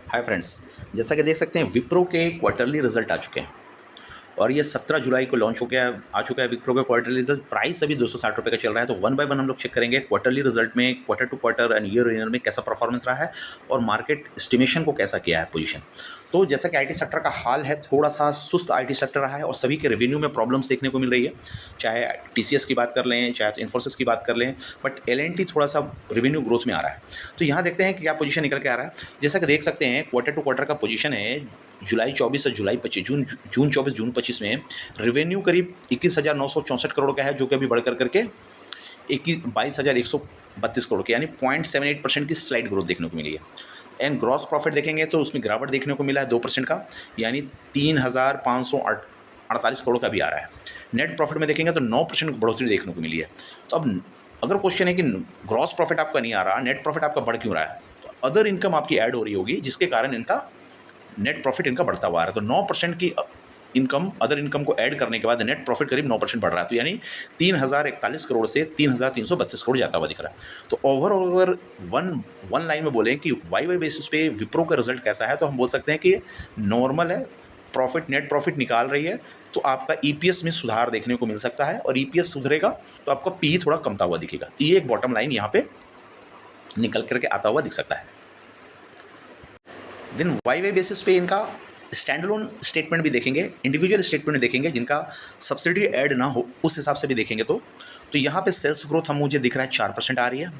Hi friends, जैसा कि देख सकते हैं विप्रो के क्वार्टरली रिजल्ट आ चुके हैं और ये 17 जुलाई को लॉन्च हो गया आ चुका है विप्रो का क्वार्टरली रिजल्ट। प्राइस अभी 260 रुपये का चल रहा है। तो वन बाय वन हम लोग चेक करेंगे क्वार्टरली रिजल्ट में quarter to quarter and year में कैसा परफॉर्मेंस रहा है और मार्केट एस्टिमेशन को कैसा किया है पोजीशन। तो जैसा कि आईटी सेक्टर का हाल है, थोड़ा सा सुस्त आईटी सेक्टर रहा है और सभी के रेवेन्यू में प्रॉब्लम्स देखने को मिल रही है। चाहे टीसीएस की बात कर लें, चाहे इन्फोसिस की बात कर लें, बट एलएनटी थोड़ा सा रेवेन्यू ग्रोथ में आ रहा है। तो यहाँ देखते हैं कि क्या पोजीशन निकल के आ रहा है। जैसा कि देख सकते हैं क्वार्टर टू क्वार्टर का पोजीशन है जुलाई 24 से जुलाई 25, जून 24 जून 25 में रेवेन्यू करीब 21,964 करोड़ का है, जो कि अभी बढ़कर करके 22,132 करोड़ के यानी 0.78% की स्लाइड ग्रोथ देखने को मिली है। एंड ग्रॉस प्रॉफिट देखेंगे तो उसमें गिरावट देखने को मिला है 2% का, यानी 3,548 करोड़ का भी आ रहा है। नेट प्रॉफिट में देखेंगे तो 9% बढ़ोतरी देखने को मिली है। तो अब अगर क्वेश्चन है कि ग्रॉस प्रॉफिट आपका नहीं आ रहा, नेट प्रॉफिट आपका बढ़ क्यों रहा है, तो अदर इनकम आपकी ऐड हो रही होगी जिसके कारण इनका नेट प्रॉफिट इनका बढ़ता हुआ आ रहा है। तो 9% की इनकम, अदर इनकम को ऐड करने के बाद नेट प्रॉफिट करीब 9% बढ़ रहा है। तो यानी 3,041 करोड़ से 3,332 करोड़ जाता हुआ दिख रहा है। तो ओवरऑल अगर वन लाइन में बोलें कि वाई बेसिस पे विप्रो का रिजल्ट कैसा है, तो हम बोल सकते हैं कि नॉर्मल है। प्रॉफिट, नेट प्रॉफिट निकाल रही है तो आपका ईपीएस में सुधार देखने को मिल सकता है और ईपीएस सुधरेगा तो आपका पी थोड़ा कमता हुआ दिखेगा। तो ये एक बॉटम लाइन यहाँ पे निकल करके आता हुआ दिख सकता है। देन वाई बेसिस पे इनका स्टैंडअलोन स्टेटमेंट भी देखेंगे, इंडिविजुअल स्टेटमेंट देखेंगे जिनका सब्सिडी ऐड ना हो, उस हिसाब से भी देखेंगे। तो यहाँ पे सेल्स ग्रोथ हम मुझे दिख रहा है 4% आ रही है,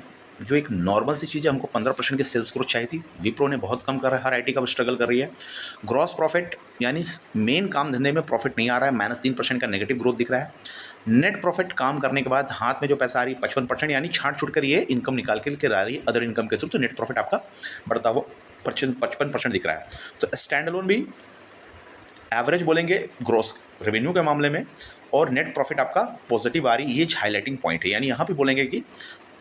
जो एक नॉर्मल सी चीज़ है। हमको 15% की सेल्स ग्रोथ चाहिए थी, विप्रो ने बहुत कम कर रहा है, हर आईटी का स्ट्रगल कर रही है। ग्रॉस प्रॉफिट यानी मेन काम धंधे में प्रॉफिट नहीं आ रहा है, -3% का नेगेटिव ग्रोथ दिख रहा है। नेट प्रॉफिट काम करने के बाद हाथ में जो पैसा आ रही है 55%, यानी छाट छूट कर ये इनकम निकाल के आ रही है अदर इनकम के थ्रू। तो नेट प्रॉफिट आपका बढ़ता हुआ 55% दिख रहा है। तो स्टैंड अलोन भी एवरेज बोलेंगे ग्रोस रेवेन्यू के मामले में, और नेट प्रॉफिट आपका पॉजिटिव आ रही है, ये हाईलाइटिंग पॉइंट है। यानी यहाँ पे बोलेंगे कि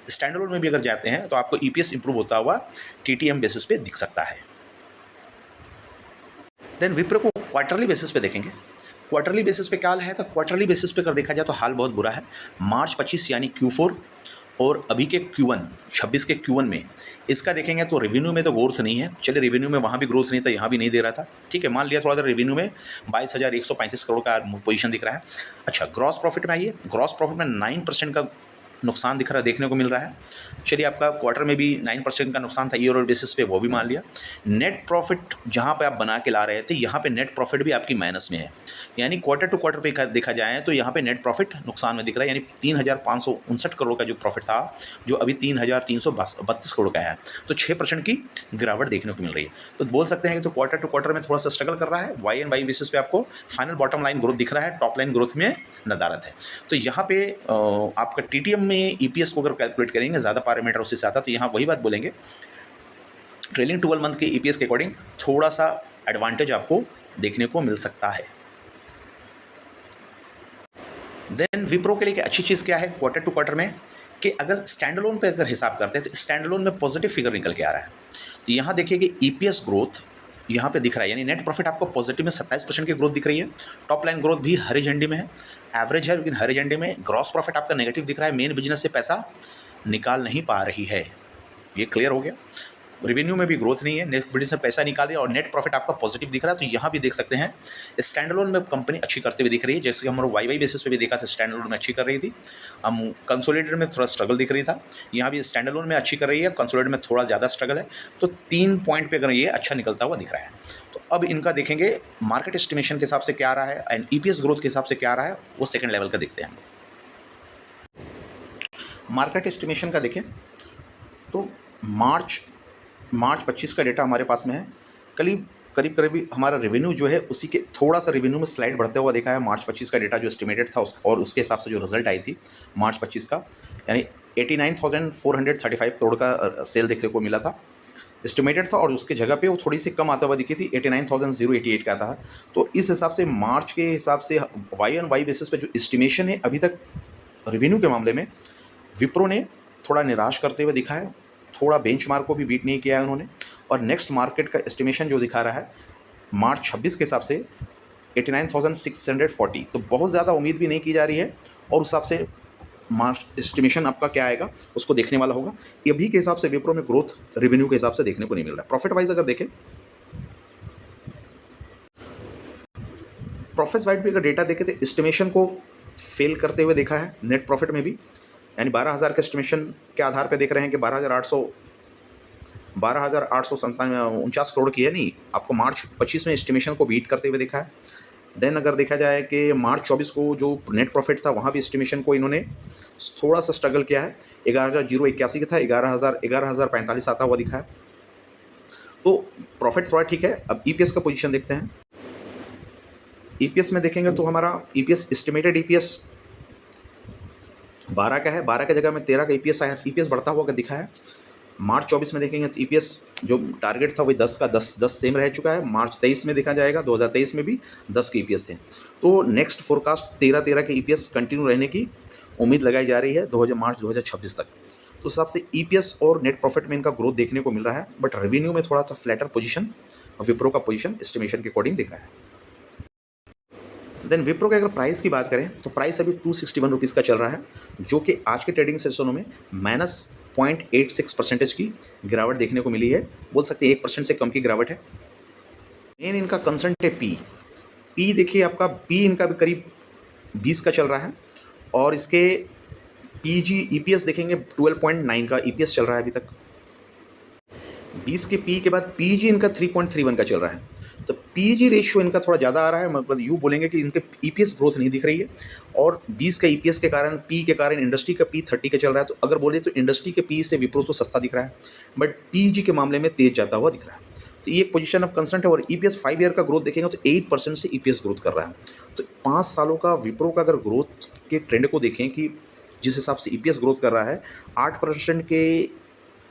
स्टैंड अलोन में भी अगर जाते हैं तो आपको ईपीएस इंप्रूव होता हुआ टीटीएम बेसिस पे दिख सकता है। देन विप्रो को क्वार्टरली बेसिस पे देखेंगे। क्वार्टरली बेसिस पे क्या हाल है, तो क्वार्टरली बेसिस पे अगर देखा जाए तो हाल बहुत बुरा है। मार्च 25 यानी Q4 और अभी के Q1 26 के Q1 में इसका देखेंगे तो रेवेन्यू में तो ग्रोथ नहीं है। चलिए, रेवेन्यू में वहाँ भी ग्रोथ नहीं था, यहाँ भी नहीं दे रहा था, ठीक है, मान लिया। थोड़ा देर रेवेन्यू में 22,135 करोड़ का पोजीशन दिख रहा है। अच्छा, ग्रॉस प्रॉफिट में आइए। ग्रॉस प्रॉफिट में 9% का नुकसान दिख रहा है, देखने को मिल रहा है। चलिए, आपका क्वार्टर में भी 9% का नुकसान था, ईयर बेसिस पे वो भी मान लिया। नेट प्रॉफिट जहाँ पे आप बना के ला रहे थे, यहाँ पे नेट प्रॉफिट भी आपकी माइनस में है। यानी क्वार्टर टू क्वार्टर पे देखा जाए तो यहाँ पे नेट प्रॉफिट नुकसान में दिख रहा है, यानी 3,559 करोड़ का जो प्रॉफिट था, जो अभी 3,332 करोड़ का है। तो 6% की गिरावट देखने को मिल रही है। तो बोल सकते हैं कि तो क्वार्टर टू क्वार्टर में थोड़ा सा स्ट्रगल कर रहा है। वाई एंड वाई बेसिस पे आपको फाइनल बॉटम लाइन ग्रोथ दिख रहा है, टॉप लाइन ग्रोथ में नदारत है। तो यहाँ पे आपका टीटीएम में ईपीएस को अगर कैलकुलेट करेंगे, ज़्यादा पैरामीटर उससे आता, तो यहाँ वही बात बोलेंगे, ट्रेलिंग 12 मंथ के ईपीएस के अकॉर्डिंग थोड़ा सा एडवांटेज आपको देखने को मिल सकता है। देन विप्रो के लिए अच्छी चीज़ क्या है क्वार्टर टू क्वार्टर में, कि अगर स्टैंडअलोन पे अगर हिसाब करते हैं तो स्टैंडअलोन में पॉजिटिव फिगर निकल के आ रहा है। तो यहाँ देखिए कि ईपीएस ग्रोथ यहाँ पे दिख रहा है, यानी नेट प्रॉफिट आपको पॉजिटिव में 27% की ग्रोथ दिख रही है। टॉप लाइन ग्रोथ भी हरी झंडी में है, एवरेज है, लेकिन हरी झंडी में। ग्रॉस प्रॉफिट आपका नेगेटिव दिख रहा है, मेन बिजनेस से पैसा निकाल नहीं पा रही है, ये क्लियर हो गया। रेवेन्यू में भी ग्रोथ नहीं है, नेट बिजनेस से पैसा निकाल रही है और नेट प्रॉफिट आपका पॉजिटिव दिख रहा है। तो यहाँ भी देख सकते हैं स्टैंडअलोन में कंपनी अच्छी करते हुए दिख रही है, जैसे कि हमारे वाई बेसिस पे भी देखा था, स्टैंडअलोन में अच्छी कर रही थी। हम कंसोलिडेटेड में थोड़ा स्ट्रगल दिख रही था, यहाँ भी स्टैंडअलोन में अच्छी कर रही है, कंसोलिडेटेड में थोड़ा ज़्यादा स्ट्रगल है। तो 3 पॉइंट पे अगर ये अच्छा निकलता हुआ दिख रहा है। तो अब इनका देखेंगे मार्केट एस्टिमेशन के हिसाब से क्या आ रहा है एंड ईपीएस ग्रोथ के हिसाब से क्या आ रहा है, वो सेकेंड लेवल का देखते हैं। मार्केट एस्टिमेशन का देखें तो मार्च 25 का डेटा हमारे पास में है। करीब हमारा रेवेन्यू जो है उसी के थोड़ा सा रेवेन्यू में स्लाइड बढ़ते हुआ देखा है। मार्च 25 का डेटा जो एस्टिमेटेड था और उसके हिसाब से जो रिजल्ट आई थी मार्च 25 का, यानी 89,435 करोड़ का सेल देखने को मिला था, एस्टिमेटेड था, और उसके जगह पे वो थोड़ी सी कम आता हुआ दिखी थी, 89,088 का था। तो इस हिसाब से मार्च के हिसाब से वाई एंड वाई बेसिस पे जो एस्टिमेशन है अभी तक रेवेन्यू के मामले में विप्रो ने थोड़ा निराश करते हुए दिखा है, थोड़ा बेंचमार्क को भी बीट नहीं किया है उन्होंने। और नेक्स्ट मार्केट का एस्टिमेशन जो दिखा रहा है मार्च 26 के हिसाब से 89,640, तो बहुत ज़्यादा उम्मीद भी नहीं की जा रही है। और उस हिसाब से मार्च एस्टिमेशन आपका क्या आएगा उसको देखने वाला होगा। ये अभी के हिसाब से विप्रो में ग्रोथ रेवेन्यू के हिसाब से देखने को नहीं मिल रहा है। प्रॉफिट वाइज अगर देखें प्रोफेस वाइट भी अगर डेटा देखें तो एस्टिमेशन को फेल करते हुए देखा है नेट प्रॉफिट में भी, यानी 12,000 के एस्टिमेशन के आधार पे देख रहे हैं कि 12,849 करोड़ की है, नहीं आपको मार्च 25 में एस्टिमेशन को बीट करते हुए देखा है। देन अगर देखा जाए कि मार्च 24 को जो नेट प्रॉफिट था वहाँ भी एस्टिमेशन को इन्होंने थोड़ा सा स्ट्रगल किया है, 11,081 का था, 11,45 आता हुआ दिखा है, तो प्रॉफिट थोड़ा ठीक है। अब ईपीएस का पोजीशन देखते हैं। ईपीएस में देखेंगे तो हमारा ईपीएस एस्टिमेटेड ईपीएस 12 का है, 12 की जगह में 13 का ईपीएस आया, ईपीएस बढ़ता हुआ दिखा है। मार्च 24 में देखेंगे तो ईपीएस जो टारगेट था वही 10 का 10 सेम रह चुका है। मार्च 23 में देखा जाएगा, 2023 में भी 10 के ईपीएस थे, तो नेक्स्ट फोरकास्ट 13 के ईपीएस कंटिन्यू रहने की उम्मीद लगाई जा रही है मार्च 2026 तक। तो उस हिसाब से ईपीएस और नेट प्रॉफिट में इनका ग्रोथ देखने को मिल रहा है, बट रेवेन्यू में थोड़ा सा फ्लैटर पोजीशन विप्रो का पोजीशन एस्टिमेशन के अकॉर्डिंग दिख रहा है। देन विप्रो के अगर प्राइस की बात करें तो प्राइस अभी 261 रुपीज़ का चल रहा है, जो कि आज के ट्रेडिंग सेशनों में -0.86% की गिरावट देखने को मिली है, बोल सकते हैं 1% से कम की गिरावट है। मेन इनका कंसर्न है पी देखिए, आपका पी इनका भी करीब 20 का चल रहा है, और इसके ईपीएस देखेंगे 12.9 का ईपीएस चल रहा है अभी तक। 20 के पी के बाद पीजी इनका 3.31 का चल रहा है, तो पीजी रेशियो इनका थोड़ा ज़्यादा आ रहा है, मतलब यूँ बोलेंगे कि इनके ईपीएस ग्रोथ नहीं दिख रही है, और 20 का ईपीएस के कारण पी के कारण इंडस्ट्री का पी 30 का चल रहा है। तो अगर बोले तो इंडस्ट्री के पी से विप्रो तो सस्ता दिख रहा है, बट पीजी के मामले में तेज जाता हुआ दिख रहा है, तो ये एक पोजीशन ऑफ कंसर्न है। और ईपीएस 5 ईयर का ग्रोथ देखेंगे तो 8% से ईपीएस ग्रोथ कर रहा है, तो 5 सालों का विप्रो का अगर ग्रोथ के ट्रेंड को देखें कि जिस हिसाब से ईपीएस ग्रोथ कर रहा है, 8% के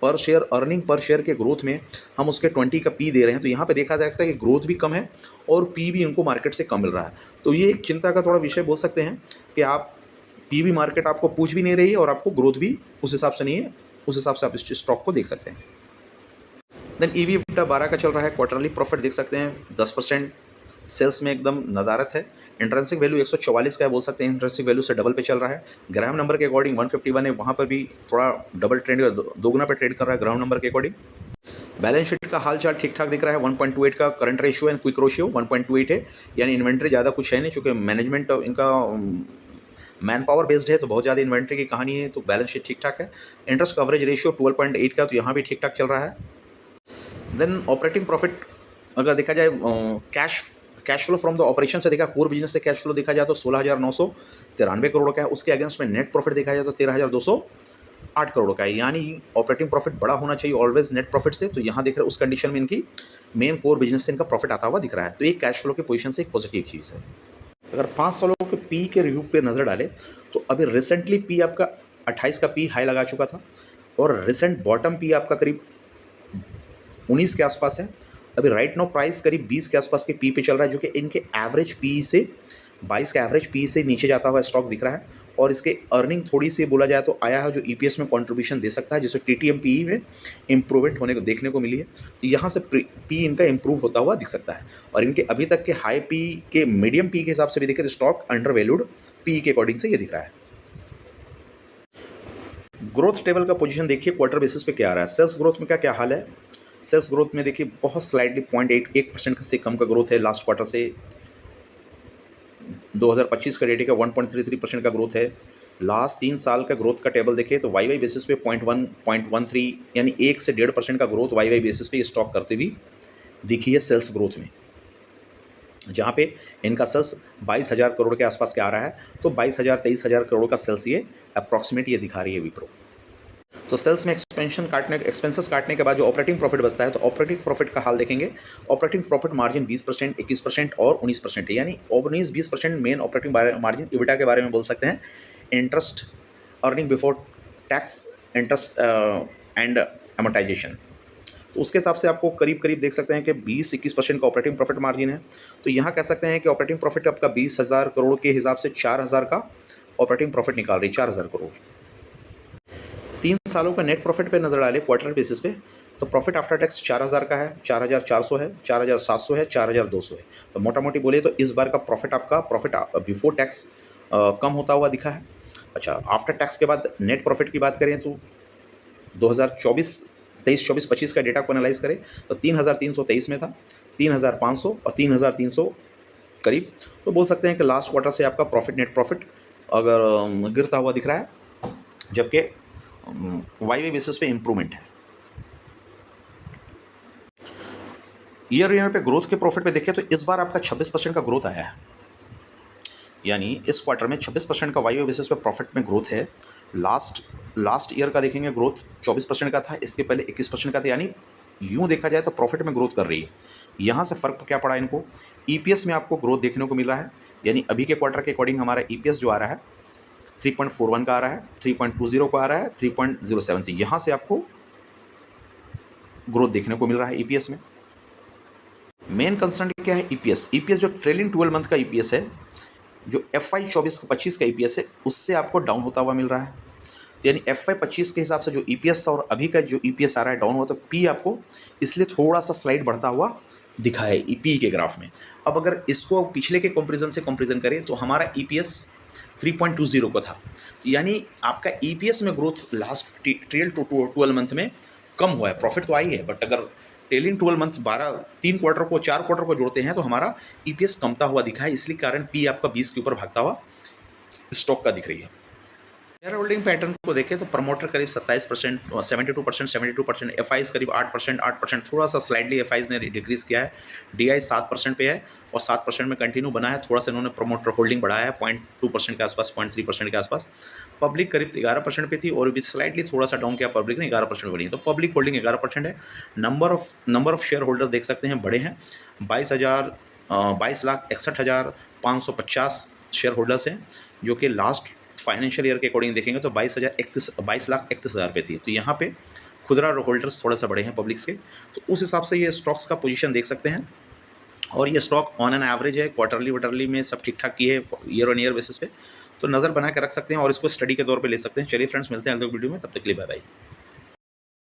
पर शेयर अर्निंग पर शेयर के ग्रोथ में हम उसके 20 का पी दे रहे हैं, तो यहाँ पे देखा जा सकता है कि ग्रोथ भी कम है और पी भी इनको मार्केट से कम मिल रहा है। तो ये एक चिंता का थोड़ा विषय बोल सकते हैं कि आप पी भी मार्केट आपको पूछ भी नहीं रही है और आपको ग्रोथ भी उस हिसाब से नहीं है, उस हिसाब से आप इस स्टॉक को देख सकते हैं। देन ईवी 12 का चल रहा है, क्वार्टरली प्रॉफिट देख सकते हैं 10%, सेल्स में एकदम नदारत है। इंट्रेंसिक वैल्यू 144 का है, बोल सकते हैं इंट्रेंसिक वैल्यू से डबल पे चल रहा है। ग्राम नंबर के अकॉर्डिंग 151 है, वहाँ पर भी थोड़ा डबल ट्रेंड दोगुना पे ट्रेड कर रहा है ग्राम नंबर के अकॉर्डिंग। बैलेंस शीट का हाल चाल ठीक ठाक दिख रहा है, 1.28 का current ratio and quick ratio 1.28 है, यानी इन्वेंट्री ज़्यादा कुछ है नहीं, चूँकि मैनेजमेंट इनका मैन पावर बेस्ड है तो बहुत ज़्यादा इन्वेंट्री की कहानी है, तो बैलेंस शीट ठीक ठाक है। इंटरेस्ट कवरेज रेशियो 12.8 का, तो यहाँ भी ठीक ठाक चल रहा है। देन ऑपरेटिंग प्रॉफिट अगर देखा जाए, cash flow from the operation से देखा, कोर बिजनेस से कैश फ्लो देखा जाए तो 16,993 करोड़ का है, उसके अगेंस्ट में नेट प्रॉफिट देखा जाए तो 13,208 करोड़ का है, यानी ऑपरेटिंग प्रॉफिट बड़ा होना चाहिए ऑलवेज नेट प्रॉफिट से। तो यहाँ देख रहे हैं उस कंडीशन में इनकी मेन कोर बिजनेस से इनका प्रॉफिट आता हुआ दिख रहा है, तो ये कैश फ्लो के पोजीशन से एक पॉजिटिव चीज़ है। अगर 5 सालों के पी के रिव्यू पे नज़र डालें तो अभी रिसेंटली पी आपका 28 का पी हाई लगा चुका था, और रिसेंट बॉटम पी आपका करीब 19 के आसपास है। अभी राइट नाउ प्राइस करीब 20 के आसपास के पी पे चल रहा है, जो कि इनके एवरेज पी से 22 के एवरेज पी से नीचे जाता हुआ स्टॉक दिख रहा है, और इसके अर्निंग थोड़ी सी बोला जाए तो आया है जो ईपीएस में कंट्रीब्यूशन दे सकता है, जिससे टीटीएम पी में इंप्रूवमेंट होने को देखने को मिली है। तो यहाँ से पी इनका इंप्रूव होता हुआ दिख सकता है, और इनके अभी तक के हाई पी के मीडियम पी के हिसाब से भी देखें तो स्टॉक अंडर वैल्यूड पी के अकॉर्डिंग से ये दिख रहा है। ग्रोथ टेबल का पोजीशन देखिए क्वार्टर बेसिस पे क्या आ रहा है, सेल्स ग्रोथ में क्या हाल है। सेल्स ग्रोथ में देखिए बहुत स्लाइडली 0.81% से कम का ग्रोथ है लास्ट क्वार्टर से। 2025 का डेटा का 1.33% का ग्रोथ है। लास्ट 3 साल का ग्रोथ का टेबल देखें तो वाई बेसिस पे 0.13 यानी 1 से 1.5% का ग्रोथ वाई बेसिस पे स्टॉक करते हुए दिखी है सेल्स ग्रोथ में, जहाँ पे इनका सेल्स 22,000 करोड़ के आसपास के आ रहा है, तो 22,000-23,000 करोड़ का सेल्स ये अप्रॉक्सीमेट ये दिखा रही है विप्रो। तो सेल्स में एक्सपेंसेस काटने के बाद जो ऑपरेटिंग प्रॉफिट बचता है, तो ऑपरेटिंग प्रॉफिट का हाल देखेंगे। ऑपरेटिंग प्रॉफिट मार्जिन 20%, 21% और 19% है, यानी 19-20% मेन ऑपरेटिंग मार्जिन इबिटा के बारे में बोल सकते हैं। Interest earning before tax interest and amortisation, तो उसके हिसाब से आपको करीब देख सकते हैं कि 20-21% का ऑपरेटिंग प्रॉफिट मार्जिन है। तो यहाँ कह सकते हैं कि ऑपरेटिंग प्रॉफिट आपका 20,000 करोड़ के हिसाब से 4,000 का ऑपरेटिंग प्रॉफिट निकाल रही है, 4,000 करोड़। 3 सालों का नेट प्रॉफिट पे नजर डालें क्वार्टर बेसिस पे, तो प्रॉफिट आफ्टर टैक्स 4,000 का है, 4,400 है, 4,700 है, 4,200 है। तो मोटा मोटी बोले तो इस बार का प्रॉफिट बिफोर टैक्स कम होता हुआ दिखा है। अच्छा, आफ्टर टैक्स के बाद नेट प्रॉफिट की बात करें तो 2023-24-25 का डेटा को एनालाइज करें तो 3,323 में था, 3,500 और करीब। तो बोल सकते हैं कि लास्ट क्वार्टर से आपका प्रॉफिट, नेट प्रॉफिट अगर गिरता हुआ दिख रहा है, जबकि वाई बेसिस पे इम्प्रूवमेंट है। ईयर पे ग्रोथ के प्रॉफिट पे देखें तो इस बार आपका 26% का ग्रोथ आया है, यानी इस क्वार्टर में 26% का वाई बेसिस पे प्रॉफिट में ग्रोथ है। लास्ट ईयर का देखेंगे ग्रोथ 24% का था, इसके पहले 21% का था, यानी यूँ देखा जाए तो प्रॉफिट में ग्रोथ कर रही है। यहाँ से फ़र्क क्या पड़ा इनको, ईपीएस में आपको ग्रोथ देखने को मिल रहा है, यानी अभी के क्वार्टर के अकॉर्डिंग हमारा ईपीएस जो आ रहा है 3.41 का आ रहा है, 3.20 का आ रहा है, 3.07, यहाँ से आपको ग्रोथ देखने को मिल रहा है ईपीएस में। मेन कंसर्न क्या है, ईपीएस जो ट्रेलिंग 12 मंथ का ईपीएस है, जो FY 24-25 का ईपीएस है, उससे आपको डाउन होता हुआ मिल रहा है। यानी FY 25 के हिसाब से जो ईपीएस था और अभी का जो ईपीएस आ रहा है डाउन हुआ, तो पी आपको इसलिए थोड़ा सा स्लाइड बढ़ता हुआ दिखा है ईपी के ग्राफ में। अब अगर इसको पिछले के कंपैरिजन से कंपैरिजन करें तो हमारा ईपीएस 3.20 का था, तो यानी आपका ईपीएस में ग्रोथ लास्ट ट्रेल 12 मंथ में कम हुआ है। प्रॉफिट तो आई है, बट अगर ट्रेलिंग 12 मंथ 4 क्वार्टर को जोड़ते हैं तो हमारा ईपीएस कमता हुआ दिखा है, इसलिए कारण पी आपका 20 के ऊपर भागता हुआ स्टॉक का दिख रही है। शेयर होल्डिंग पैटर्न को देखें तो प्रमोटर करीब 27%, 72%, एफआईज करीब 8%, थोड़ा सा स्लाइडली एफआईज ने डिक्रीज किया है। डीआई 7% पे है और 7% में कंटिन्यू बना है, थोड़ा सा इन्होंने प्रमोटर होल्डिंग बढ़ाया है 0.2% के आसपास, 0.3% के आसपास। पब्लिक करीब 11% पे थी और भी स्लाइडली थोड़ा सा डाउन किया पब्लिक ने, 11% बनी, तो पब्लिक होल्डिंग 11% है। नंबर ऑफ शेयर होल्डर्स देख सकते हैं बड़े हैं, 22,61,550 शेयर होल्डर्स हैं, जो कि लास्ट फाइनेंशियल ईयर के अकॉर्डिंग देखेंगे तो 22,31,00,000 पे थी। तो यहाँ पे खुदरा होल्डर्स थोड़ा सा बड़े हैं पब्लिक्स के, तो उस हिसाब से ये स्टॉक्स का पोजीशन देख सकते हैं। और ये स्टॉक ऑन एन एवरेज है, क्वार्टरली में सब ठीक ठाक की है, ईयर ऑन ईयर बेसिस पे, तो नज़र बना के रख सकते हैं और इसको स्टडी के तौर पे ले सकते हैं। चलिए फ्रेंड्स, मिलते हैं अगले वीडियो में, तब तक के लिए बाय बाय।